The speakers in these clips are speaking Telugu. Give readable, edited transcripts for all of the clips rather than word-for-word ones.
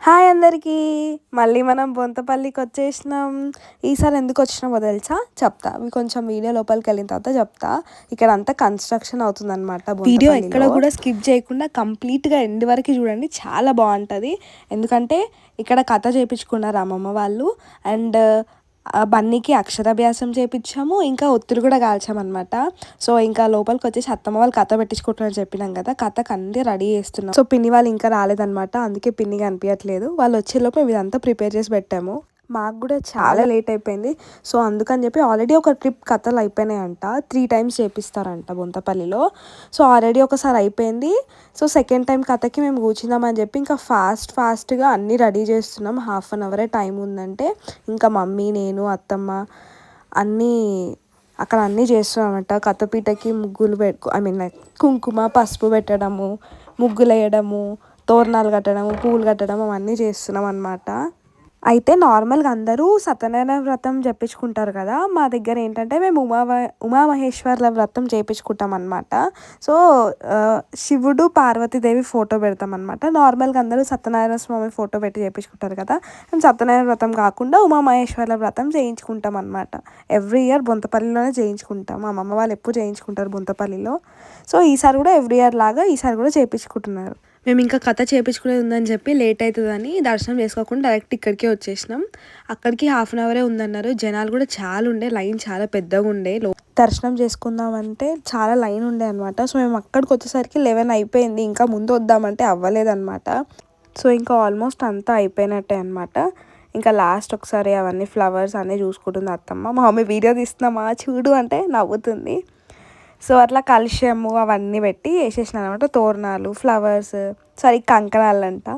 హాయ్ అందరికీ! మళ్ళీ మనం బొంతపల్లికొచ్చేసినాం. ఈసారి ఎందుకొచ్చినామో తెలుసా? చెప్తా. కొంచెం వీడియో లోపలికెళ్ళిన తర్వాత చెప్తా. ఇక్కడంతా కన్‌స్ట్రక్షన్ అవుతుందనమాట వీడియో ఎక్కడ కూడా స్కిప్ చేయకుండా కంప్లీట్‌గా ఎండ్ వరకు చూడండి. చాలా బావుంటది. ఎందుకంటే ఇక్కడ కథ చేపించుకున్నారు అమ్మమ్మ వాళ్ళు. అండ్ బన్నీకి అక్షరాభ్యాసం చేపిచ్చాము. ఇంకా ఒత్తులు కూడా కాల్చామనమాట. సో, ఇంకా లోపలికొచ్చేసి అత్తమ్మ వాళ్ళు కథ పెట్టించుకుంటున్నారని చెప్పినాం కదా! కథకు అన్నీ రెడీ చేస్తున్నాం. సో, పిన్ని వాళ్ళు ఇంకా రాలేదనమాట. అందుకే పిన్ని కనిపియట్లేదు. వాళ్ళు వచ్చేలోపు మేము ఇదంతా ప్రిపేర్ చేసి పెట్టాము. మాకు కూడా చాలా లేట్ అయిపోయింది. సో, అందుకని చెప్పి ఆల్రెడీ ఒక ట్రిప్ కథలు అయిపోయినాయంట. 3 టైమ్స్ చేపిస్తారంట బొంతపల్లిలో. సో, ఆల్రెడీ ఒకసారి అయిపోయింది. సో, సెకండ్ టైం కథకి మేము కూర్చుందామని చెప్పి ఇంకా ఫాస్ట్‌గా అన్నీ రెడీ చేస్తున్నాం. హాఫ్ అన్ అవరే టైం ఉందంటే ఇంకా మమ్మీ, నేను, అత్తమ్మ అన్నీ అక్కడ అన్నీ చేస్తున్నామన్నమాట. కథపీటకి ముగ్గులు లైక్ కుంకుమ, పసుపు పెట్టడము, ముగ్గులేయడము, తోరణాలు కట్టడము, పూలు కట్టడం అవన్నీ చేస్తున్నాం అన్నమాట. అయితే నార్మల్‌గా అందరూ సత్యనారాయణ వ్రతం జెప్పించుకుంటారు కదా! మా దగ్గర ఏంటంటే మేము ఉమామహేశ్వర్ల వ్రతం చేపించుకుంటామనమాట. సో, శివుడు, పార్వతీదేవి ఫోటో పెడతామనమాట. నార్మల్‌గా అందరూ సత్యనారాయణ స్వామి ఫోటో పెట్టి చేపించుకుంటారు కదా! మేము సత్యనారాయణ వ్రతం కాకుండా ఉమామహేశ్వర్ల వ్రతం చేయించుకుంటామనమాట. Every year బొంతపల్లిలోనే చేయించుకుంటాం. మా అమ్మమ్మ వాళ్ళు ఎప్పుడు చేయించుకుంటారు బొంతపల్లిలో. సో, ఈసారి కూడా ఎవ్రీ ఇయర్ లాగా ఈసారి కూడా చేపించుకుంటున్నారు. మేము ఇంకా కథ చేపించుకునేది ఉందని చెప్పి లేట్ అవుతుందని దర్శనం చేసుకోకుండా డైరెక్ట్ ఇక్కడికే వచ్చేసినాం. అక్కడికి హాఫ్ అన్ అవరే ఉందన్నారు. జనాలు కూడా చాలా ఉండే, లైన్ చాలా పెద్దగా ఉండే. దర్శనం చేసుకుందామంటే చాలా లైన్ ఉండే అనమాట. సో, మేము అక్కడికి వచ్చేసరికి 11 అయిపోయింది. ఇంకా ముందు వద్దామంటే అవ్వలేదన్నమాట. సో, ఇంకా ఆల్మోస్ట్ అంతా అయిపోయినట్టే అనమాట. ఇంకా లాస్ట్ ఒకసారి అవన్నీ ఫ్లవర్స్ అన్నీ చూసుకుంటుంది అత్తమ్మ. మా మమ్మీ వీడియో తీస్తున్నామా చూడు అంటే నవ్వుతుంది. సో, అట్లా కలశము అవన్నీ పెట్టి వేసేసినాను అనమాట. తోరణాలు, ఫ్లవర్స్, సారీ కంకణాలంట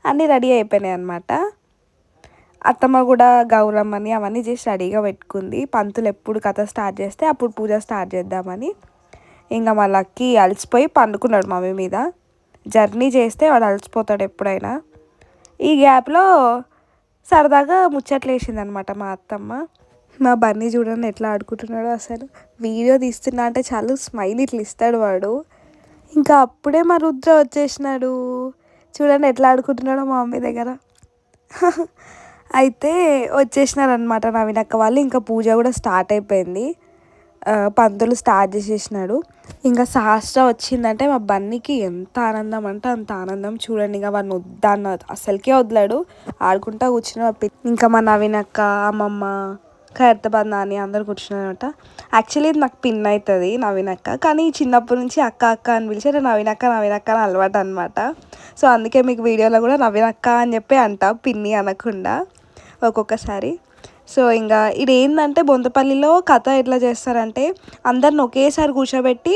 అన్నీ రెడీ అయిపోయినాయి అనమాట. అత్తమ్మ కూడా గౌరమ్మని అవన్నీ చేసి రెడీగా పెట్టుకుంది. పంతులు ఎప్పుడు కథ స్టార్ట్ చేస్తే అప్పుడు పూజ స్టార్ట్ చేద్దామని. ఇంకా మా లక్కీ అలసిపోయి పండుకున్నాడు మమ్మీ మీద. జర్నీ చేస్తే వాడు అలసిపోతాడు ఎప్పుడైనా. ఈ గ్యాప్లో సరదాగా ముచ్చట్లు వేసిందనమాట మా అత్తమ్మ. మా బన్నీ చూడండి ఎట్లా ఆడుకుంటున్నాడో అసలు. వీడియో తీస్తున్నా అంటే చాలు స్మైల్ ఇట్లా ఇస్తాడు వాడు. ఇంకా అప్పుడే మా రుద్ర వచ్చేసినాడు. చూడండి ఎట్లా ఆడుకుంటున్నాడో మా మమ్మీ దగ్గర. అయితే వచ్చేసినారనమాట నవీనక్క వాళ్ళు. ఇంకా పూజ కూడా స్టార్ట్ అయిపోయింది. పంతులు స్టార్ట్ చేసేసినాడు. ఇంకా సహస్ర వచ్చిందంటే మా బన్నీకి ఎంత ఆనందం అంటే అంత ఆనందం. చూడండి ఇంకా వాడిని వద్దన్న అసలుకే వదలాడు. ఆడుకుంటా కూర్చున్న ఇంకా మా నవీనక్క, అమ్మమ్మ, ఖైరతాబాద్ నాని అందరు కూర్చున్నారనమాట. యాక్చువల్లీ ఇది నాకు పిన్ అవుతుంది నవీనక్క. కానీ చిన్నప్పటి నుంచి అక్క అక్క అని పిలిచి నవీనక్క అని అలవాటు అనమాట. సో, అందుకే మీకు వీడియోలో కూడా నవీనక్క అని చెప్పి అంట, పిన్ని అనకుండా ఒక్కొక్కసారి. సో, ఇంకా ఇది ఏంటంటే బొంతపల్లిలో కథ ఎట్లా చేస్తారంటే అందరిని ఒకేసారి కూర్చోబెట్టి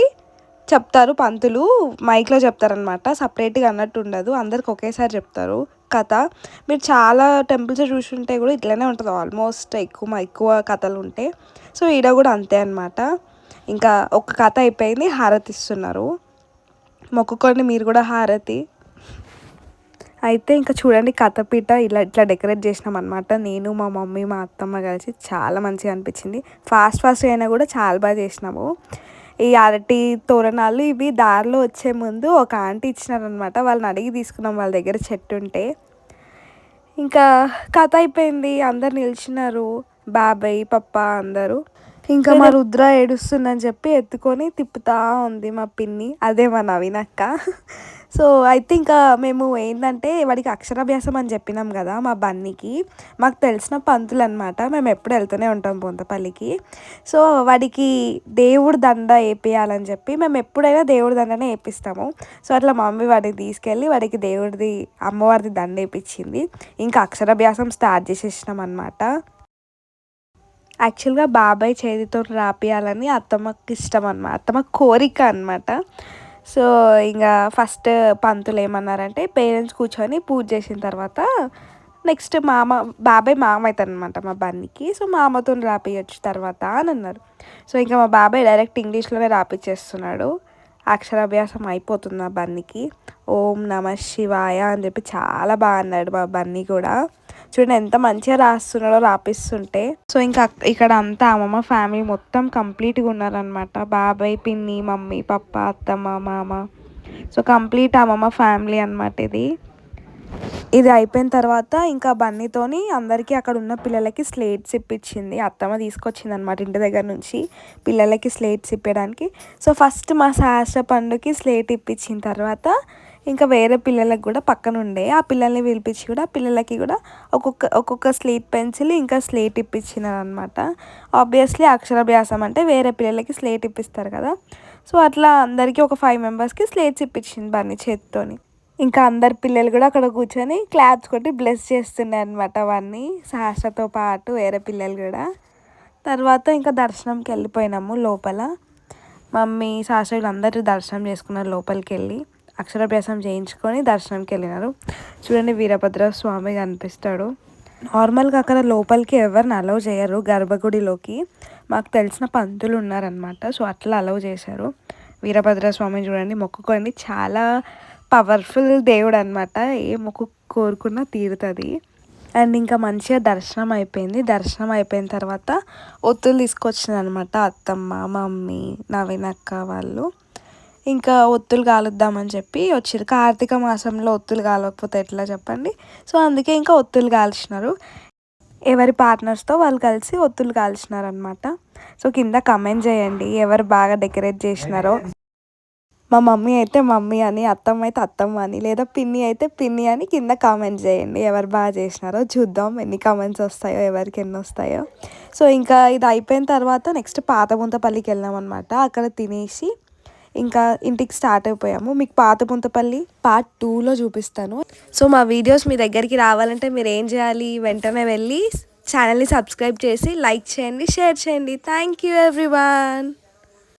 చెప్తారు పంతులు. మైక్లో చెప్తారనమాట. సపరేట్గా అన్నట్టు ఉండదు. అందరికి ఒకేసారి చెప్తారు కథ. మీరు చాలా టెంపుల్స్ చూసుంటే కూడా ఇట్లనే ఉంటుంది ఆల్మోస్ట్. ఎక్కువ కథలు ఉంటాయి. సో, ఈడ కూడా అంతే అనమాట. ఇంకా ఒక కథ అయిపోయింది. హారతి ఇస్తున్నారు. మొక్కుకోండి మీరు కూడా హారతి. అయితే ఇంకా చూడండి కథపీట ఇట్లా డెకరేట్ చేసినాం అనమాట. నేను, మా మమ్మీ, మా అత్తమ్మ కలిసి చాలా మంచిగా అనిపించింది. ఫాస్ట్ అయినా కూడా చాలా బాగా చేసినాము. ఈ అరటి తోరణాలు ఇవి దారిలో వచ్చే ముందు ఒక ఆంటీ ఇచ్చినారనమాట. వాళ్ళని అడిగి తీసుకున్నాం. వాళ్ళ దగ్గర చెట్టు ఉంటే. ఇంకా కథ అయిపోయింది. అందరు నిలిచినారు. బాబాయ్, పప్ప అందరూ. ఇంకా మా రుద్ర ఏడుస్తుందని చెప్పి ఎత్తుకొని తిప్పుతా ఉంది మా పిన్ని. అదే మా నవీనక్క. సో, అయితే ఇంకా మేము ఏంటంటే వాడికి అక్షరాభ్యాసం అని చెప్పినాం కదా మా బన్నీకి. మాకు తెలిసిన పంతులు అనమాట. మేము ఎప్పుడు వెళ్తూనే ఉంటాం బొంతపల్లికి. సో, వాడికి దేవుడి దండ వేపియాలని చెప్పి మేము ఎప్పుడైనా దేవుడి దండనే వేపిస్తాము. సో, అట్లా మా మమ్మీ వాడికి తీసుకెళ్ళి వాడికి అమ్మవారిది దండ వేపించింది. ఇంకా అక్షరాభ్యాసం స్టార్ట్ చేసేసినాం అనమాట. యాక్చువల్గా బాబాయ్ చేతితో రాపియాలని అత్తమ్మకి ఇష్టం అనమాట. అత్తమ్మ కోరిక అనమాట. సో, ఇంకా ఫస్ట్ పంతులు ఏమన్నారంటే పేరెంట్స్ కూర్చొని పూజ చేసిన తర్వాత నెక్స్ట్ బాబాయ్ మామ అవుతాడు అనమాట మా బన్నీకి. సో, మామతో రాపియచ్చు తర్వాత అని అన్నారు. సో, ఇంకా మా బాబాయ్ డైరెక్ట్ ఇంగ్లీష్లోనే రాపిచ్చేస్తున్నాడు. అక్షరాభ్యాసం అయిపోతుంది మా బన్నీకి. ఓం నమ శివాయ అని చెప్పి చాలా బాగా అన్నాడు మా బన్నీ కూడా. చూడండి ఎంత మంచిగా రాస్తున్నాడో రాపిస్తుంటే. సో, ఇంకా ఇక్కడ అంతా అమ్మమ్మ ఫ్యామిలీ మొత్తం కంప్లీట్గా ఉన్నారనమాట. బాబాయ్, పిన్ని, మమ్మీ, పప్ప, అత్తమ్మ, మామ. సో, కంప్లీట్ అమ్మమ్మ ఫ్యామిలీ అనమాట ఇది. ఇది అయిపోయిన తర్వాత ఇంకా బన్నీతోని అందరికీ అక్కడ ఉన్న పిల్లలకి స్లేట్స్ ఇప్పించింది. అత్తమ్మ తీసుకొచ్చింది అనమాట ఇంటి దగ్గర నుంచి పిల్లలకి స్లేట్స్ ఇప్పడానికి. సో ఫస్ట్ మా సహస్ర పండుకి స్లేట్ ఇప్పించిన తర్వాత ఇంకా వేరే పిల్లలకు కూడా పక్కన ఉండే ఆ పిల్లల్ని పిలిపించి కూడా పిల్లలకి కూడా ఒక్కొక్క స్లేట్ పెన్సిల్ ఇంకా స్లేట్ ఇప్పించినారు అనమాట. ఆబ్వియస్లీ అక్షరాభ్యాసం అంటే వేరే పిల్లలకి స్లేట్ ఇప్పిస్తారు కదా. సో అట్లా అందరికీ ఒక 5 మెంబర్స్కి స్లేట్స్ ఇప్పించింది బన్నీ చేతితోని. ఇంకా అందరి పిల్లలు కూడా అక్కడ కూర్చొని క్లాప్స్ కొట్టి బ్లెస్ చేస్తుండే అనమాట అవన్నీ సహస్రతో పాటు వేరే పిల్లలు కూడా. తర్వాత ఇంకా దర్శనంకి వెళ్ళిపోయినాము లోపల. మమ్మీ సహస్ర అందరూ దర్శనం చేసుకున్నారు లోపలికి వెళ్ళి అక్షరాభ్యాసం చేయించుకొని దర్శనంకి వెళ్ళినారు. చూడండి వీరభద్ర స్వామి కనిపిస్తాడు. నార్మల్గా అక్కడ లోపలికి ఎవరిని అలౌ చేయరు గర్భగుడిలోకి. మాకు తెలిసిన పంతులు ఉన్నారనమాట. సో అట్లా అలౌ చేశారు. వీరభద్ర స్వామిని చూడండి మొక్కుకోండి, చాలా పవర్ఫుల్ దేవుడు అనమాట. ఏ మొక్కు కోరుకున్నా తీరుతుంది. అండ్ ఇంకా మంచిగా దర్శనం అయిపోయింది. దర్శనం అయిపోయిన తర్వాత ఒత్తులు తీసుకొచ్చింది అనమాట అత్తమ్మ, మమ్మీ, నవీన్ అక్క వాళ్ళు. ఇంకా ఒత్తులు కాలుద్దామని చెప్పి వచ్చారు. కార్తీక మాసంలో ఒత్తులు కాలకపోతే ఎట్లా చెప్పండి. సో అందుకే ఇంకా ఒత్తులు కాల్చినారు. ఎవరి పార్ట్నర్స్తో వాళ్ళు కలిసి ఒత్తులు కాల్చినారు అనమాట. సో కింద కమెంట్ చేయండి ఎవరు బాగా డెకరేట్ చేసినారో. మా మమ్మీ అయితే మమ్మీ అని, అత్తమ్మ అయితే అత్తమ్మ అని, లేదా పిన్ని అయితే పిన్ని అని కింద కామెంట్ చేయండి ఎవరు బాగా చేసినారో. చూద్దాం ఎన్ని కామెంట్స్ వస్తాయో, ఎవరికి ఎన్ని వస్తాయో. సో ఇంకా ఇది అయిపోయిన తర్వాత నెక్స్ట్ పాత ముంతపల్లికి వెళ్ళాం అనమాట. అక్కడ తినేసి ఇంకా ఇంటికి స్టార్ట్ అయిపోయాము. మీకు పాత ముంతపల్లి పార్ట్ 2లో చూపిస్తాను. సో మా వీడియోస్ మీ దగ్గరికి రావాలంటే మీరు ఏం చేయాలి, వెంటనే వెళ్ళి ఛానల్ని సబ్స్క్రైబ్ చేసి లైక్ చేయండి, షేర్ చేయండి. Thank you everyone.